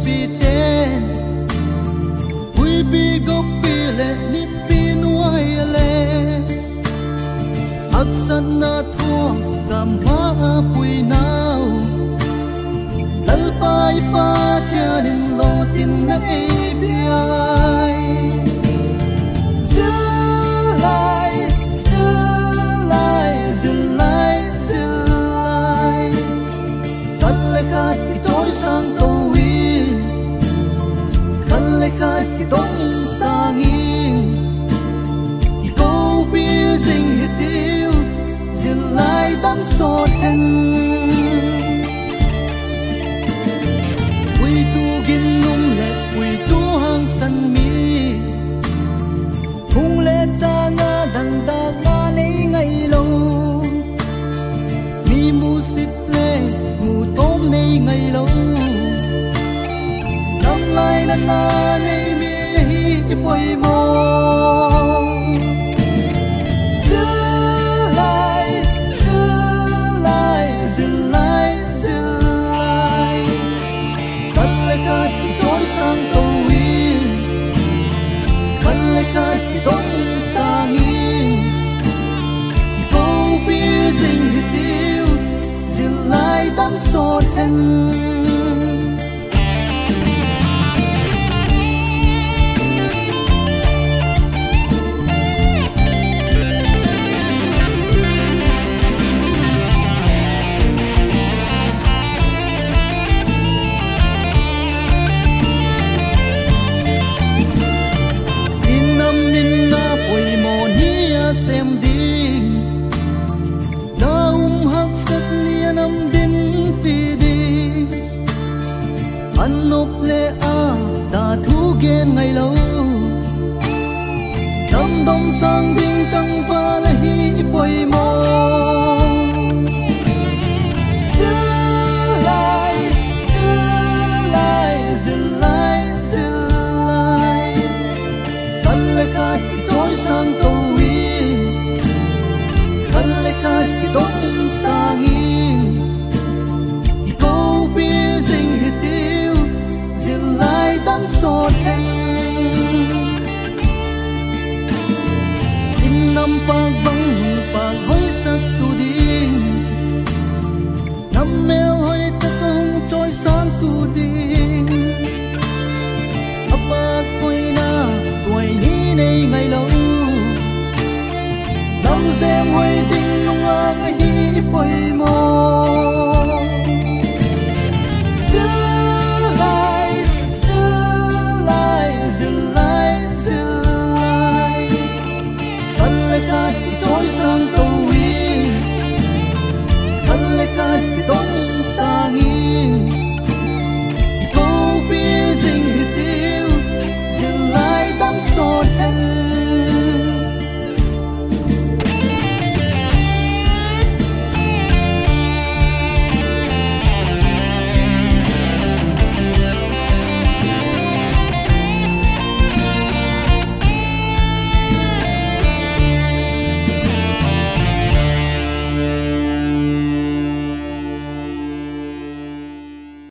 pi ten hui pi go pi le ni pi nuai le aksan na thua kam ha pui nau lal pai pa kyan in lo tin na e biai sang tàu in khăn lấy khát cái đông sang in cái câu bia dinh hết tiêu dừng lại đắm sọt hen quy tu gin nung lệ quy tu hang san mi hung lệ cha nga đằng ta nga nei ngày lâu mi mu sit lệ mu tôm nei ngày lâu lai na na nei mi hi poi mo giữ lại cắt lấy cắt cái trôi sang tàu in cắt lấy cắt cái đông sang in cái câu bia dinh hết tiêu giữ lại đắm sọt hen nộp lệ đã thu ghen ngày lâu đâm đông sang đinh tăng và là hi bồi mò